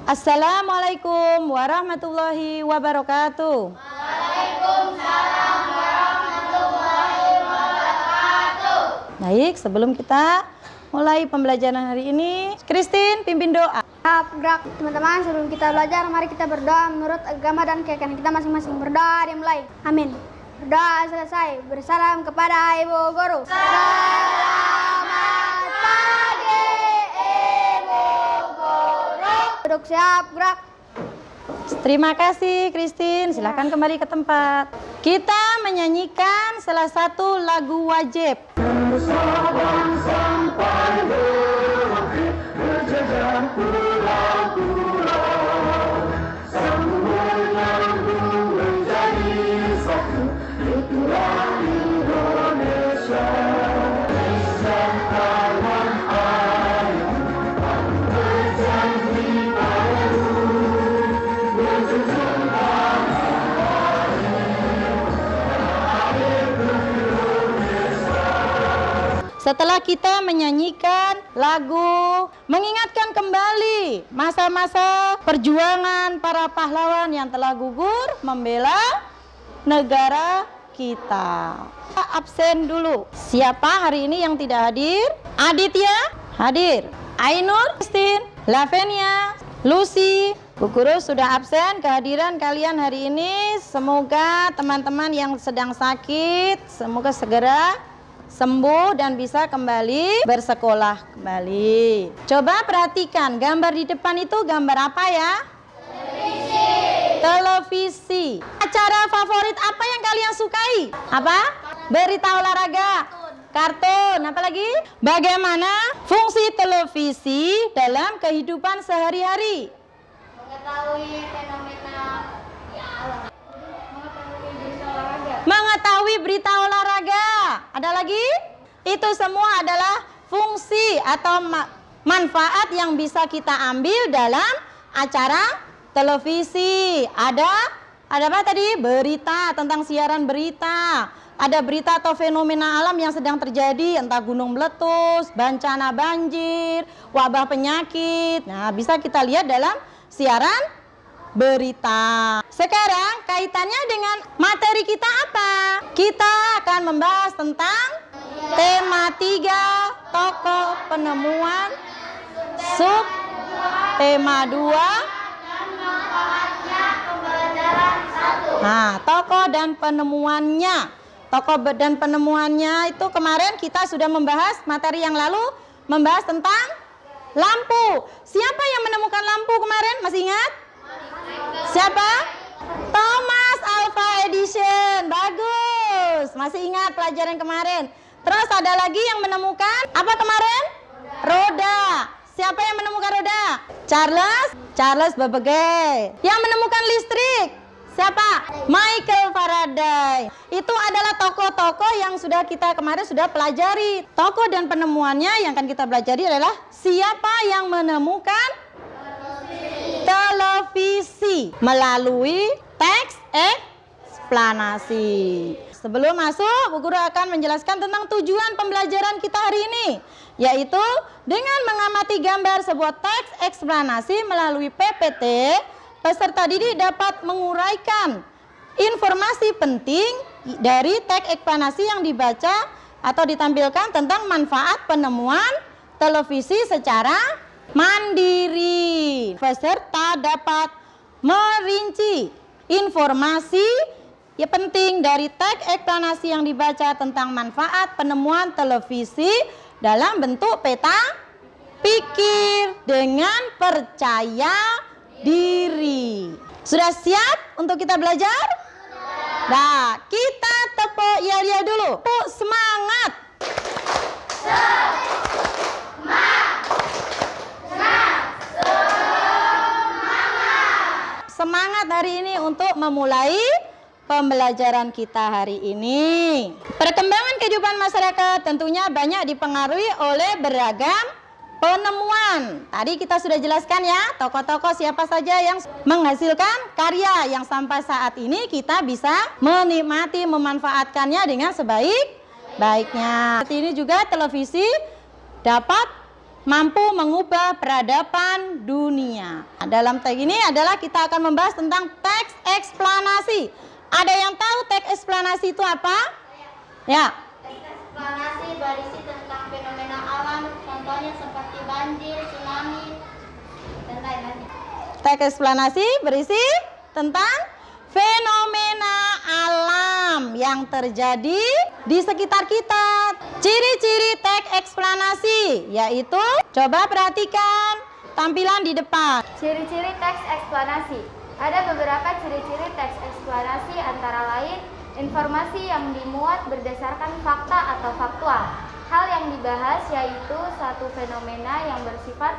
Assalamualaikum warahmatullahi wabarakatuh. Waalaikumsalam warahmatullahi wabarakatuh. Baik, sebelum kita mulai pembelajaran hari ini, Christine pimpin doa. Gerak teman-teman, sebelum kita belajar, mari kita berdoa menurut agama dan keyakinan kita masing-masing. Berdoa dimulai. Amin. Berdoa selesai. Bersalam kepada Ibu Guru. Selamat pagi, Ibu Guru. Duduk siap, gerak. Terima kasih Christine, silakan kembali ke tempat. Kita menyanyikan salah satu lagu wajib. Setelah kita menyanyikan lagu, mengingatkan kembali masa-masa perjuangan para pahlawan yang telah gugur membela negara kita. Absen dulu. Siapa hari ini yang tidak hadir? Aditya hadir. Ainur, Christine, Lavenia, Lucy, Bu Guru sudah absen. Kehadiran kalian hari ini, semoga teman-teman yang sedang sakit semoga segera sembuh dan bisa kembali bersekolah kembali. Coba perhatikan, gambar di depan itu gambar apa ya? Televisi. Acara favorit apa yang kalian sukai? Apa? Berita olahraga. Kartun. Apa lagi? Bagaimana fungsi televisi dalam kehidupan sehari-hari? Mengetahui fenomena alam. Mengetahui berita olahraga. Ada lagi? Itu semua adalah fungsi atau manfaat yang bisa kita ambil dalam acara televisi. Ada apa tadi? Berita, tentang siaran berita. Ada berita atau fenomena alam yang sedang terjadi, entah gunung meletus, bencana banjir, wabah penyakit. Nah, bisa kita lihat dalam siaran berita. Sekarang kaitannya dengan materi kita apa? Kita akan membahas tentang tema 3, tokoh penemuan, sub tema 2, nah, tokoh dan penemuannya. Tokoh dan penemuannya itu kemarin kita sudah membahas materi yang lalu, membahas tentang lampu. Siapa yang menemukan lampu kemarin? Masih ingat? Siapa? Thomas Alva Edison. Bagus. Masih ingat pelajaran kemarin. Terus ada lagi yang menemukan apa kemarin? Roda. Siapa yang menemukan roda? Charles Babbage. Yang menemukan listrik? Siapa? Michael Faraday. Itu adalah tokoh-tokoh yang sudah kita kemarin sudah pelajari. Tokoh dan penemuannya yang akan kita pelajari adalah siapa yang menemukan televisi melalui teks eksplanasi. Sebelum masuk, Bu Guru akan menjelaskan tentang tujuan pembelajaran kita hari ini, yaitu dengan mengamati gambar sebuah teks eksplanasi melalui PPT, peserta didik dapat menguraikan informasi penting dari teks eksplanasi yang dibaca atau ditampilkan tentang manfaat penemuan televisi secara mandiri. Peserta dapat merinci informasi penting dari teks eksplanasi yang dibaca tentang manfaat penemuan televisi dalam bentuk peta pikir dengan percaya diri. Sudah siap untuk kita belajar? Nah, kita tepuk ya dulu. Tepuk semangat. Semangat hari ini untuk memulai pembelajaran kita hari ini. Perkembangan kehidupan masyarakat tentunya banyak dipengaruhi oleh beragam penemuan. Tadi kita sudah jelaskan ya, tokoh-tokoh siapa saja yang menghasilkan karya yang sampai saat ini kita bisa menikmati, memanfaatkannya dengan sebaik-baiknya. Saat ini juga televisi dapat mampu mengubah peradaban dunia. Nah, dalam teks ini adalah kita akan membahas tentang teks eksplanasi. Ada yang tahu teks eksplanasi itu apa? Ya. Teks eksplanasi berisi tentang fenomena alam, contohnya seperti banjir, tsunami, dan lain-lain. Teks eksplanasi berisi tentang fenomena alam yang terjadi di sekitar kita. Ciri-ciri teks eksplanasi yaitu, coba perhatikan tampilan di depan. Ciri-ciri teks eksplanasi. Ada beberapa ciri-ciri teks eksplanasi, antara lain informasi yang dimuat berdasarkan fakta atau faktual. Hal yang dibahas yaitu satu fenomena yang bersifat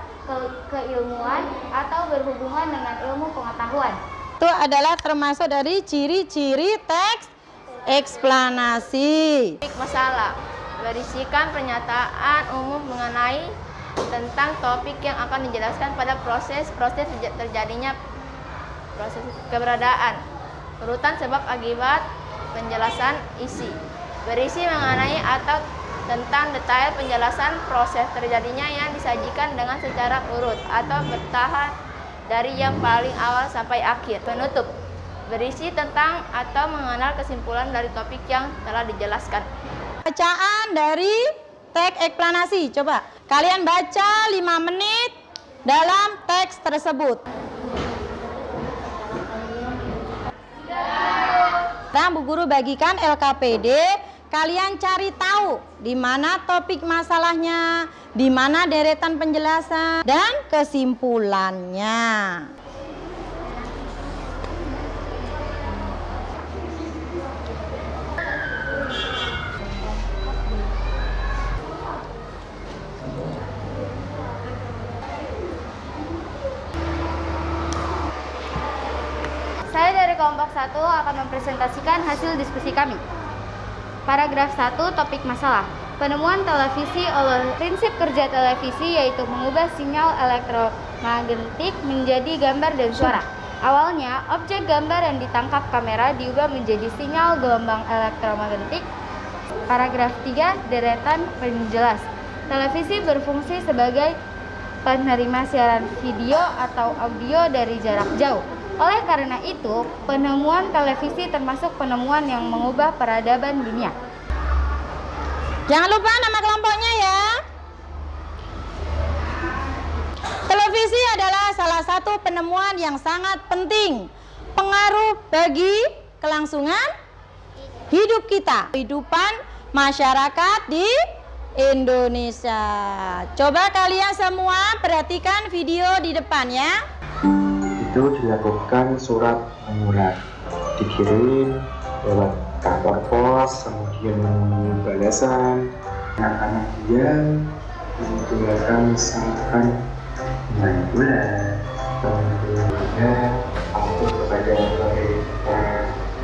keilmuan atau berhubungan dengan ilmu pengetahuan. Itu adalah termasuk dari ciri-ciri teks eksplanasi. Topik masalah berisikan pernyataan umum mengenai tentang topik yang akan dijelaskan pada proses terjadinya proses keberadaan, urutan sebab akibat, penjelasan isi. Berisi mengenai atau tentang detail penjelasan proses terjadinya yang disajikan dengan secara urut atau bertahap dari yang paling awal sampai akhir. Penutup berisi tentang atau mengenal kesimpulan dari topik yang telah dijelaskan. Bacaan dari teks eksplanasi. Coba kalian baca 5 menit dalam teks tersebut. Nah, Bu Guru bagikan LKPD, kalian cari tahu di mana topik masalahnya, di mana deretan penjelasan dan kesimpulannya. Saya dari kelompok 1 akan mempresentasikan hasil diskusi kami. Paragraf 1, topik masalah. Penemuan televisi oleh prinsip kerja televisi yaitu mengubah sinyal elektromagnetik menjadi gambar dan suara. Awalnya, objek gambar yang ditangkap kamera diubah menjadi sinyal gelombang elektromagnetik. Paragraf 3, deretan penjelas. Televisi berfungsi sebagai penerima siaran video atau audio dari jarak jauh. Oleh karena itu, penemuan televisi termasuk penemuan yang mengubah peradaban dunia. Jangan lupa nama kelompoknya ya. Televisi adalah salah satu penemuan yang sangat penting, pengaruh bagi kelangsungan hidup kita, kehidupan masyarakat di Indonesia. Coba kalian semua perhatikan video di depan ya. Itu dilakukan surat pengurat, dikirim lewat kantor pos, kemudian menunggu balasan. Anak-anak dia menjelaskan misalkan 9 bulan, kemudian aku kepada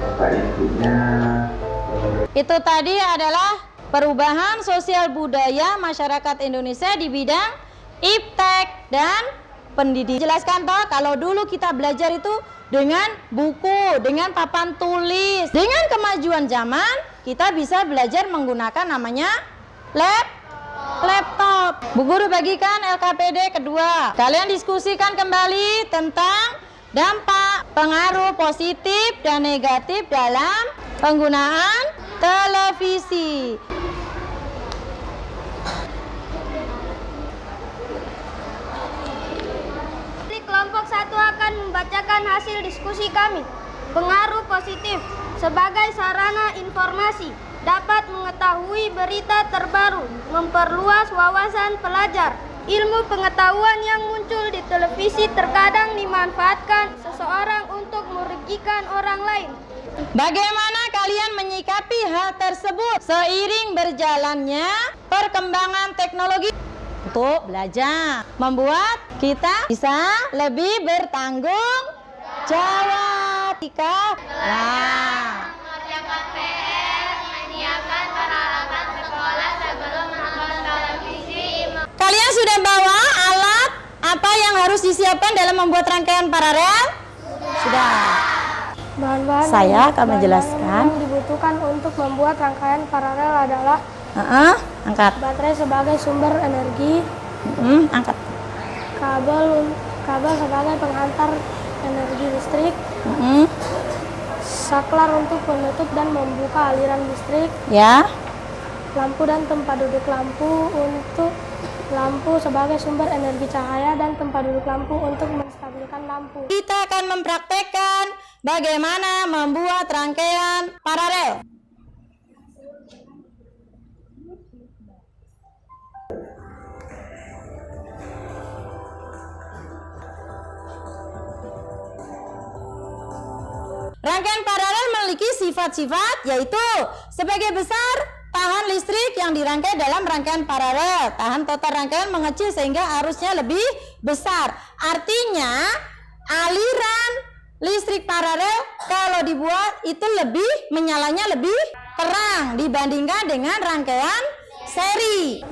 bapak ibunya. Itu tadi adalah perubahan sosial budaya masyarakat Indonesia di bidang iptek dan pendidikan. Jelaskan toh, kalau dulu kita belajar itu dengan buku, dengan papan tulis. Dengan kemajuan zaman, kita bisa belajar menggunakan namanya laptop. Bu Guru bagikan LKPD kedua. Kalian diskusikan kembali tentang dampak, pengaruh positif dan negatif dalam penggunaan televisi. Kelompok 1 akan membacakan hasil diskusi kami. Pengaruh positif sebagai sarana informasi dapat mengetahui berita terbaru, memperluas wawasan pelajar. Ilmu pengetahuan yang muncul di televisi terkadang dimanfaatkan seseorang untuk merugikan orang lain. Bagaimana kalian menyikapi hal tersebut seiring berjalannya perkembangan teknologi? Untuk belajar, membuat kita bisa lebih bertanggung jawab. Mengerjakan PR, menyiapkan peralatan sekolah sebelum menonton televisi. Kalian sudah bawa alat apa yang harus disiapkan dalam membuat rangkaian paralel? Sudah. Bahan-bahan Saya akan menjelaskan. yang dibutuhkan untuk membuat rangkaian paralel adalah Angkat. baterai sebagai sumber energi, Angkat. Kabel sebagai penghantar energi listrik. Saklar untuk menutup dan membuka aliran listrik. Ya. Lampu dan tempat duduk lampu untuk lampu sebagai sumber energi cahaya dan tempat duduk lampu untuk menstabilkan lampu. Kita akan mempraktekkan bagaimana membuat rangkaian paralel. Rangkaian paralel memiliki sifat-sifat yaitu sebagai besar tahan listrik yang dirangkai dalam rangkaian paralel. Tahan total rangkaian mengecil sehingga arusnya lebih besar. Artinya aliran listrik paralel kalau dibuat itu menyalanya lebih terang dibandingkan dengan rangkaian seri.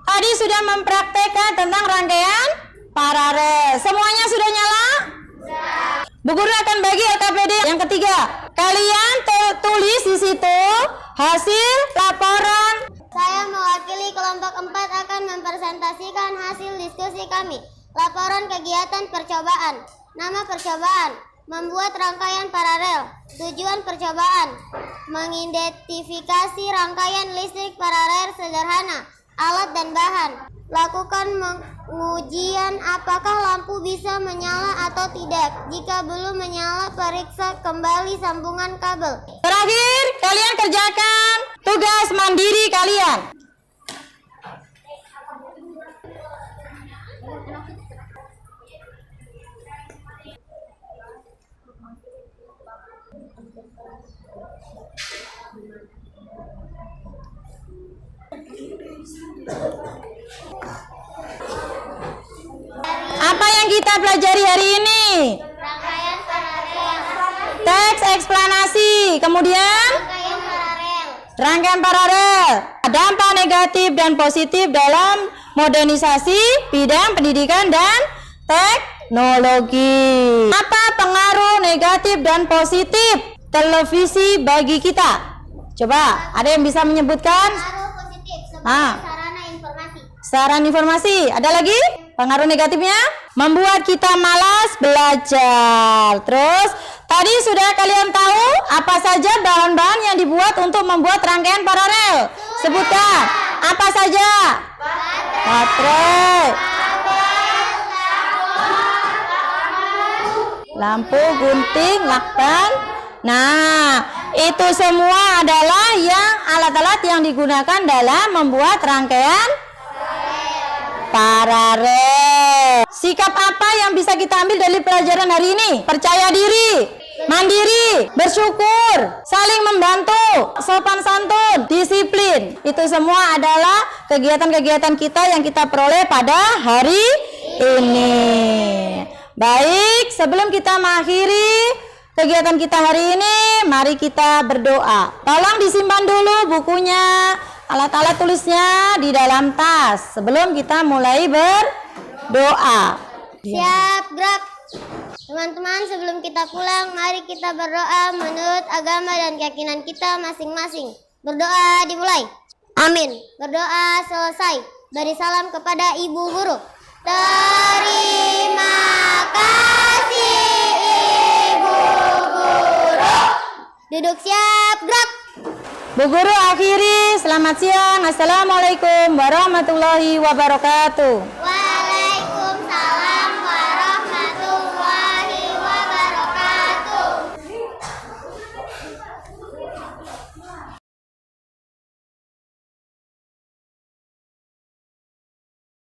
Tadi sudah mempraktekkan tentang rangkaian paralel. Semuanya sudah nyala? Bu Guru akan bagi LKPD yang ketiga. Kalian tulis di situ hasil laporan. Saya mewakili kelompok 4 akan mempresentasikan hasil diskusi kami. Laporan kegiatan percobaan. Nama percobaan: membuat rangkaian paralel. Tujuan percobaan: mengidentifikasi rangkaian listrik paralel sederhana, alat dan bahan. Lakukan pengujian apakah lampu bisa menyala atau tidak. Jika belum menyala, periksa kembali sambungan kabel. Terakhir, kalian kerjakan tugas mandiri kalian. Apa yang kita pelajari hari ini? Rangkaian paralel. Teks eksplanasi. Kemudian Rangkaian paralel. rangkaian paralel. Dampak negatif dan positif dalam modernisasi bidang pendidikan dan teknologi. Apa pengaruh negatif dan positif televisi bagi kita? Coba, ada yang bisa menyebutkan? Pengaruh positif sebagai sarana informasi. Saran informasi. Ada lagi? Pengaruh negatifnya? Membuat kita malas belajar. Terus, tadi sudah kalian tahu apa saja bahan-bahan yang dibuat untuk membuat rangkaian paralel? Sebutkan. Apa saja? Baterai. Lampu, gunting, lakban. Nah, itu semua adalah alat-alat yang digunakan dalam membuat rangkaian paralel. Sikap apa yang bisa kita ambil dari pelajaran hari ini? Percaya diri, mandiri, bersyukur, saling membantu, sopan santun, disiplin. Itu semua adalah kegiatan-kegiatan kita yang kita peroleh pada hari ini. Baik, sebelum kita mengakhiri kegiatan kita hari ini, mari kita berdoa. Tolong disimpan dulu bukunya, alat-alat tulisnya di dalam tas sebelum kita mulai berdoa. Siap, gerak. Teman-teman, sebelum kita pulang, mari kita berdoa menurut agama dan keyakinan kita masing-masing. Berdoa dimulai. Amin. Berdoa selesai. Beri salam kepada Ibu Guru. Terima kasih Ibu Guru. Duduk siap, gerak. Bu Guru akhiri, selamat siang. Assalamualaikum warahmatullahi wabarakatuh.